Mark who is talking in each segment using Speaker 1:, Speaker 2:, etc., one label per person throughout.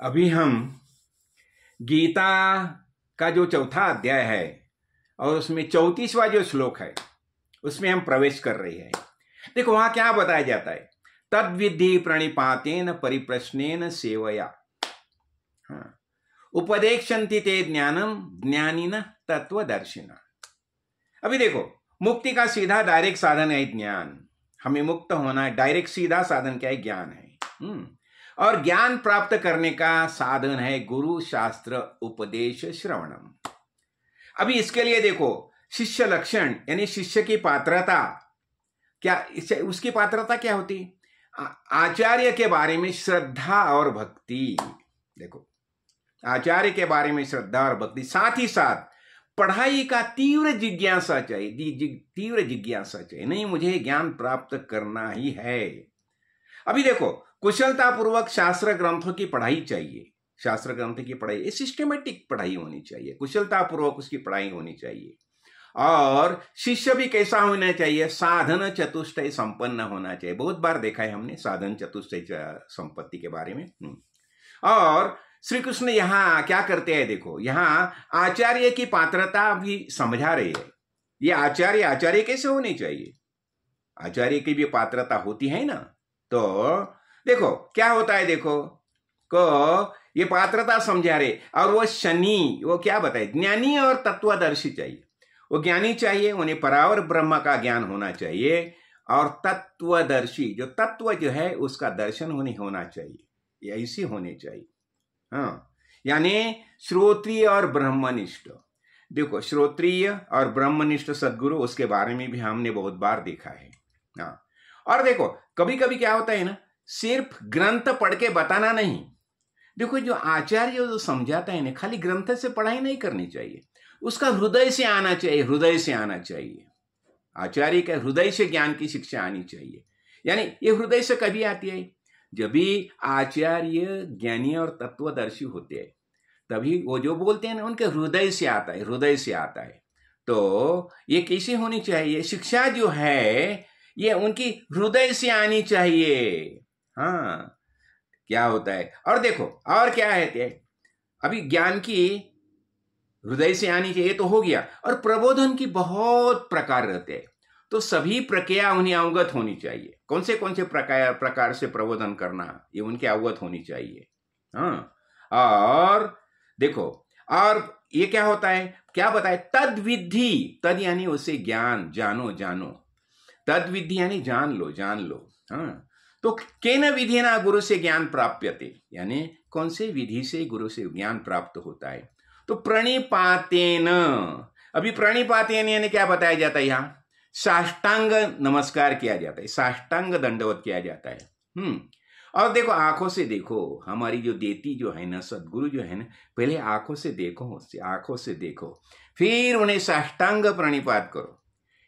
Speaker 1: अभी हम गीता का जो चौथा अध्याय है और उसमें 34वां जो श्लोक है उसमें हम प्रवेश कर रहे हैं। देखो वहां क्या बताया जाता है, तद विधि प्रणिपातेन परिप्रश्नेन सेवया उपदेक्षन्ति ते ज्ञानम ज्ञानिन तत्वदर्शिना। अभी देखो मुक्ति का सीधा डायरेक्ट साधन है ज्ञान। हमें मुक्त होना है, डायरेक्ट सीधा साधन क्या है? ज्ञान है। और ज्ञान प्राप्त करने का साधन है गुरु शास्त्र उपदेश श्रवणम। अभी इसके लिए देखो शिष्य लक्षण यानी शिष्य की पात्रता क्या, उसकी पात्रता क्या होती? आचार्य के बारे में श्रद्धा और भक्ति। देखो आचार्य के बारे में श्रद्धा और भक्ति, साथ ही साथ पढ़ाई का तीव्र जिज्ञासा चाहिए। तीव्र जिज्ञासा चाहिए, नहीं मुझे ज्ञान प्राप्त करना ही है। अभी देखो कुशलता पूर्वक शास्त्र ग्रंथों की पढ़ाई चाहिए। शास्त्र ग्रंथ की पढ़ाई सिस्टमेटिक पढ़ाई होनी चाहिए, कुशलता पूर्वक उसकी पढ़ाई होनी चाहिए। और शिष्य भी कैसा होना चाहिए? साधन चतुष्टय संपन्न होना चाहिए। बहुत बार देखा है हमने साधन चतुष्टय संपत्ति के बारे में। और श्री कृष्ण यहां क्या करते हैं? देखो यहां आचार्य की पात्रता भी समझा रहे हैं। ये आचार्य कैसे होने चाहिए? आचार्य की भी पात्रता होती है ना। तो देखो क्या होता है, देखो को ये पात्रता समझा रहे। और वो शनि वो क्या बताए? ज्ञानी और तत्वदर्शी चाहिए। वो ज्ञानी चाहिए, उन्हें परावर ब्रह्म का ज्ञान होना चाहिए। और तत्वदर्शी जो तत्व जो है उसका दर्शन होना चाहिए, ये ऐसी होने चाहिए। हाँ, यानी श्रोत्रिय और ब्रह्मनिष्ठ। देखो श्रोत्रिय और ब्रह्मनिष्ठ सद्गुरु, उसके बारे में भी हमने बहुत बार देखा है। हाँ, और देखो कभी कभी क्या होता है ना, सिर्फ ग्रंथ पढ़ के बताना नहीं। देखो जो आचार्य जो समझाता है ना, खाली ग्रंथ से पढ़ाई नहीं करनी चाहिए, उसका हृदय से आना चाहिए। हृदय से आना चाहिए। आचार्य का हृदय से ज्ञान की शिक्षा आनी चाहिए। यानी ये हृदय से कभी आती है? जब भी आचार्य ज्ञानी और तत्वदर्शी होते हैं तभी वो जो बोलते हैं ना उनके हृदय से आता है। हृदय से आता है। तो ये कैसे होनी चाहिए? शिक्षा जो है ये उनकी हृदय से आनी चाहिए। हाँ, क्या होता है? और देखो और क्या है, अभी ज्ञान की हृदय से आनी चाहिए तो हो गया। और प्रबोधन की बहुत प्रकार रहते हैं, तो सभी प्रक्रिया उन्हें अवगत होनी चाहिए। कौन से प्रकार से प्रबोधन करना, ये उनके अवगत होनी चाहिए। हाँ, और देखो और ये क्या होता है, क्या बताए? तद विधि, तद यानी उसे ज्ञान, जानो। तद विधि यानी जान लो। हाँ, तो केन विधिना गुरु से ज्ञान प्राप्यते, यानी कौन से विधि से गुरु से ज्ञान प्राप्त होता है? तो प्रणिपातेन। अभी प्रणिपातेन यानी क्या बताया जाता है? यहां साष्टांग नमस्कार किया जाता है, साष्टांग दंडवत किया जाता है। और देखो आंखों से देखो, हमारी जो देती जो है ना, सदगुरु जो है ना, पहले आंखों से देखो, फिर उन्हें साष्टांग प्रणिपात करो।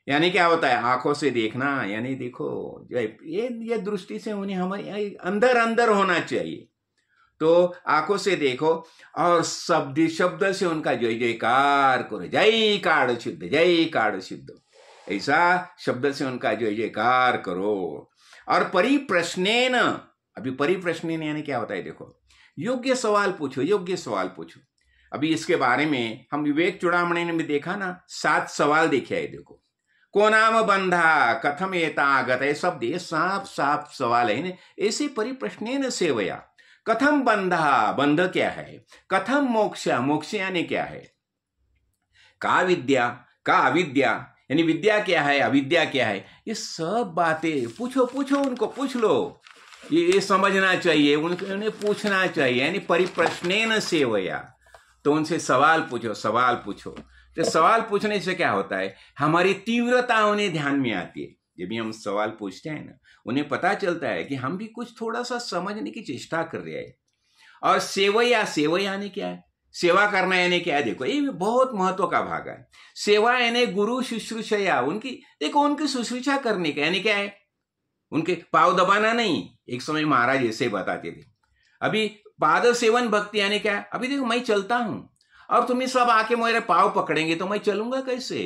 Speaker 1: यानी क्या होता है? आंखों से देखना यानी देखो ये दृष्टि से उन्हें हमारे अंदर होना चाहिए। तो आंखों से देखो और शब्द से उनका जय जयकार करो। जय काड़ शुद्ध, ऐसा शब्द से उनका जय जयकार करो। और परिप्रश्नेन, अभी परिप्रश्नेन यानी क्या होता है? देखो योग्य सवाल पूछो। अभी इसके बारे में हम विवेक चूड़ामणि ने भी देखा ना, 7 सवाल देखे है। देखो को नाम बंधा कथम एता आगत है, शब्द ये साफ सवाल है ना। ऐसे परिप्रश्नेन सेवया, कथम बंधा, बंध क्या है? कथम मोक्ष यानी क्या है? का विद्या, का अविद्या यानी विद्या क्या है, अविद्या क्या है? ये सब बातें पूछो उनको, पूछ लो। ये समझना चाहिए, उन्हें पूछना चाहिए। यानी परिप्रश्नेन सेवया, तो उनसे सवाल पूछो। तो सवाल पूछने से क्या होता है? हमारी तीव्रता उन्हें ध्यान में आती है। जब भी हम सवाल पूछते हैं ना, उन्हें पता चलता है कि हम भी कुछ थोड़ा सा समझने की चेष्टा कर रहे हैं। और सेवया यानी क्या है? सेवा करना यानी क्या है? देखो ये बहुत महत्व का भाग है। सेवा यानी गुरु शुश्रूषया, उनकी शुश्रूषा करने का यानी क्या है? उनके पाव दबाना नहीं। एक समय महाराज ऐसे बताते थे। अभी पाद सेवन भक्ति यानी क्या है? अभी देखो मैं चलता हूं और तुम्हें सब आके मेरे पाव पकड़ेंगे तो मैं चलूंगा कैसे?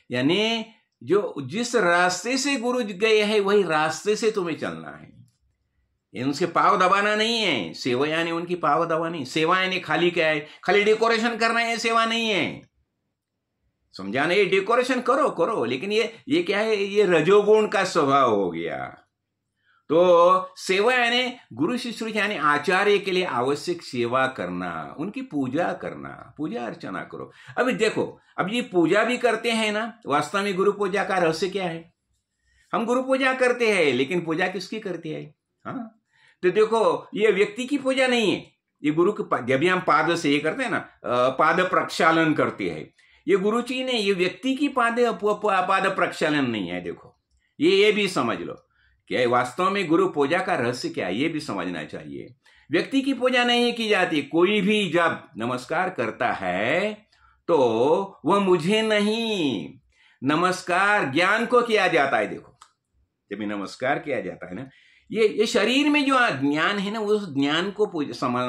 Speaker 1: यानी जो जिस रास्ते से गुरु गए हैं वही रास्ते से तुम्हें चलना है। ये उनके पाव दबाना नहीं है। सेवा यानी उनकी पाव दबा नहीं। सेवा यानी खाली क्या है, खाली डेकोरेशन करना है, सेवा नहीं है। समझाना, ये डेकोरेशन करो करो, लेकिन ये क्या है, ये रजोगुण का स्वभाव हो गया। तो सेवा यानी गुरु शिष्य यानी आचार्य के लिए आवश्यक सेवा करना, उनकी पूजा करना, पूजा अर्चना करो। अभी देखो, अब ये पूजा भी करते हैं ना, वास्तव में गुरु पूजा का रहस्य क्या है? हम गुरु पूजा करते हैं, लेकिन पूजा किसकी करते हैं? हाँ, तो देखो, ये व्यक्ति की पूजा नहीं है, ये गुरु की। जब भी हम पाद से ये करते हैं ना, पाद प्रक्षालन करते हैं, ये गुरु जी ने, ये व्यक्ति की पाद प्रक्षालन नहीं है। देखो, ये भी समझ लो कि वास्तव में गुरु पूजा का रहस्य क्या है, ये भी समझना चाहिए। व्यक्ति की पूजा नहीं की जाती। कोई भी जब नमस्कार करता है तो वह मुझे नहीं, नमस्कार ज्ञान को किया जाता है। देखो, जब नमस्कार किया जाता है ना, ये शरीर में जो ज्ञान है ना, उस ज्ञान को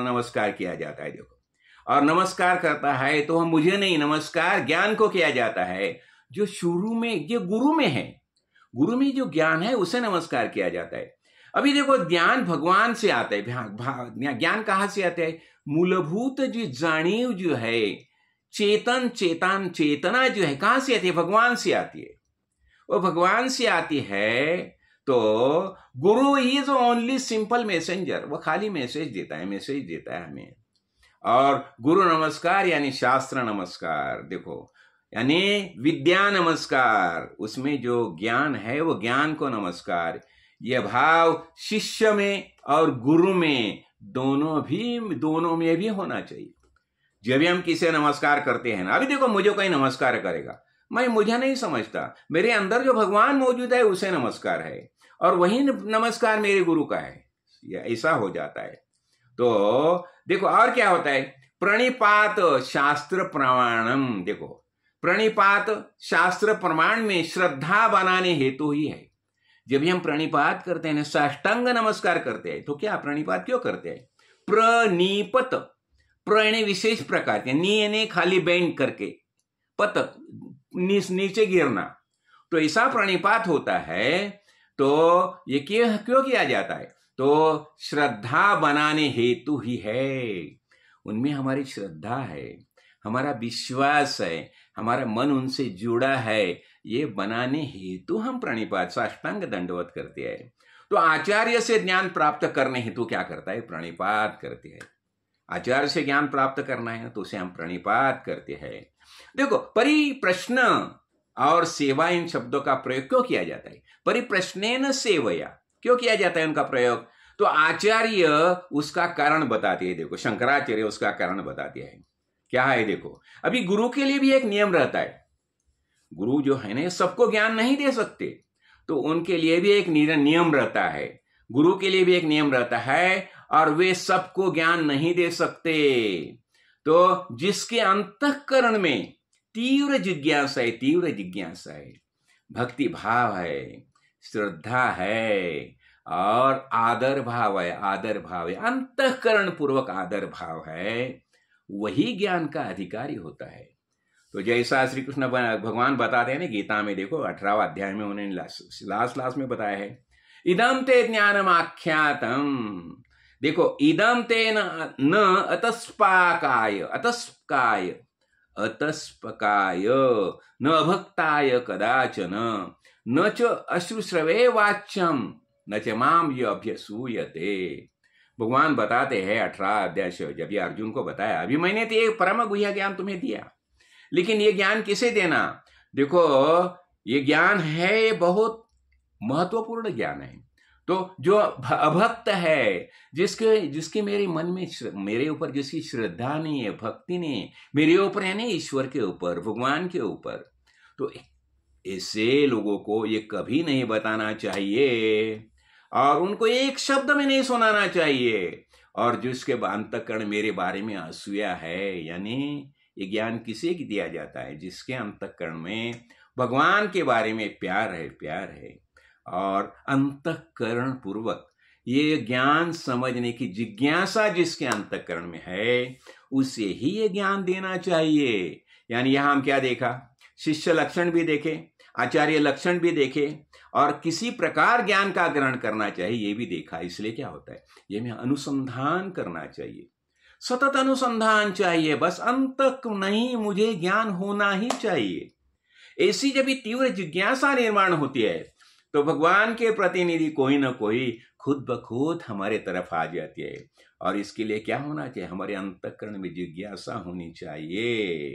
Speaker 1: नमस्कार किया जाता है। देखो, और नमस्कार करता है तो हम मुझे नहीं, नमस्कार ज्ञान को किया जाता है, जो शुरू में ये गुरु में है। गुरु में जो ज्ञान है उसे नमस्कार किया जाता है। अभी देखो, ज्ञान भगवान से आता है। ज्ञान कहां से आता है? मूलभूत जो जानीव जो है, चेतना जो है, कहां से आती है? भगवान से आती है। वो भगवान से आती है, तो गुरु इज ओनली सिंपल मैसेंजर। वो खाली मैसेज देता है हमें। और गुरु नमस्कार यानी शास्त्र नमस्कार। देखो, यानी विद्या नमस्कार, उसमें जो ज्ञान है वो ज्ञान को नमस्कार। यह भाव शिष्य में और गुरु में दोनों में भी होना चाहिए। जब भी हम किसी नमस्कार करते हैं ना, अभी देखो, मुझे कोई नमस्कार करेगा, मुझे नहीं समझता, मेरे अंदर जो भगवान मौजूद है उसे नमस्कार है, और वही नमस्कार मेरे गुरु का है। ऐसा हो जाता है। तो देखो, और क्या होता है? प्रणिपात शास्त्र प्रमाणम। देखो, प्रणिपात शास्त्र प्रमाण में श्रद्धा बनाने हेतु ही है। जब भी हम प्रणिपात करते हैं, साष्टांग नमस्कार करते हैं, तो क्या प्रणिपात क्यों करते हैं? प्रणिपत, प्रण विशेष प्रकार के, नी खाली बेंड करके, पत नीचे गिरना, तो ऐसा प्रणिपात होता है। तो ये क्यों किया जाता है? तो श्रद्धा बनाने हेतु ही है। उनमें हमारी श्रद्धा है, हमारा विश्वास है, हमारा मन उनसे जुड़ा है, ये बनाने हेतु हम प्रणिपात साष्टांग दंडवत करते हैं। तो आचार्य से ज्ञान प्राप्त करने हेतु क्या करता है? प्रणिपात करते हैं। आचार्य से ज्ञान प्राप्त करना है तो उसे हम प्रणिपात करते हैं। देखो, परिप्रश्न और सेवा, इन शब्दों का प्रयोग क्यों किया जाता है? परिप्रश्नेन सेवया क्यों किया जाता है उनका प्रयोग? तो आचार्य उसका कारण बताते हैं। देखो, शंकराचार्य उसका कारण बताते हैं। क्या है? देखो, अभी गुरु के लिए भी एक नियम रहता है। गुरु जो है ना, सबको ज्ञान नहीं दे सकते, तो उनके लिए भी एक नियम रहता है। गुरु के लिए भी एक नियम रहता है, और वे सबको ज्ञान नहीं दे सकते। तो जिसके अंतःकरण में तीव्र जिज्ञासा है, भक्ति भाव है, श्रद्धा है, और आदर भाव है, अंतःकरण पूर्वक आदर भाव है, वही ज्ञान का अधिकारी होता है। तो जैसा श्री कृष्ण भगवान बताते हैं ना गीता में, देखो 18वां अध्याय में उन्होंने लास्ट में बताया है, इदम ते ज्ञानम आख्यातम। देखो, इदम ते न अतस्पकाय न अभक्ताय कदाचन न च अश्रुश्रवे वाच्यम न च माम ये अभ्यसूयते। भगवान बताते हैं 18 अध्याय से, जब ये अर्जुन को बताया, अभी मैंने तो ये परम गुह्य ज्ञान तुम्हें दिया, लेकिन ये ज्ञान किसे देना? देखो, ये ज्ञान है, बहुत महत्वपूर्ण ज्ञान है। तो जो अभक्त है, जिसके मेरे मन में, मेरे ऊपर जिसकी श्रद्धा नहीं है, भक्ति नहीं है, मेरे ऊपर है ना, ईश्वर के ऊपर, भगवान के ऊपर, तो ऐसे लोगों को ये कभी नहीं बताना चाहिए, और उनको एक शब्द में नहीं सुनाना चाहिए। और जिसके अंतःकरण मेरे बारे में असूया है, यानी ये ज्ञान किसे दिया जाता है? जिसके अंतःकरण में भगवान के बारे में प्यार है, और अंतःकरण पूर्वक ये ज्ञान समझने की जिज्ञासा जिसके अंतःकरण में है, उसे ही ये ज्ञान देना चाहिए। यानी यहां हम क्या देखा? शिष्य लक्षण भी देखे, आचार्य लक्षण भी देखे और किसी प्रकार ज्ञान का ग्रहण करना चाहिए ये भी देखा। इसलिए क्या होता है, ये में अनुसंधान करना चाहिए, सतत अनुसंधान चाहिए, बस अंत तक नहीं, मुझे ज्ञान होना ही चाहिए। ऐसी जब भी तीव्र जिज्ञासा निर्माण होती है तो भगवान के प्रतिनिधि कोई ना कोई खुद ब खुद हमारे तरफ आ जाती है। और इसके लिए क्या होना चाहिए, हमारे अंतःकरण में जिज्ञासा होनी चाहिए।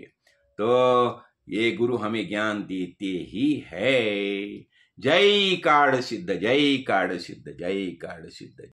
Speaker 1: तो ये गुरु हमें ज्ञान देते ही है। जय कार्ड सिद्ध, जय कार्ड सिद्ध, जय कार्ड सिद्ध।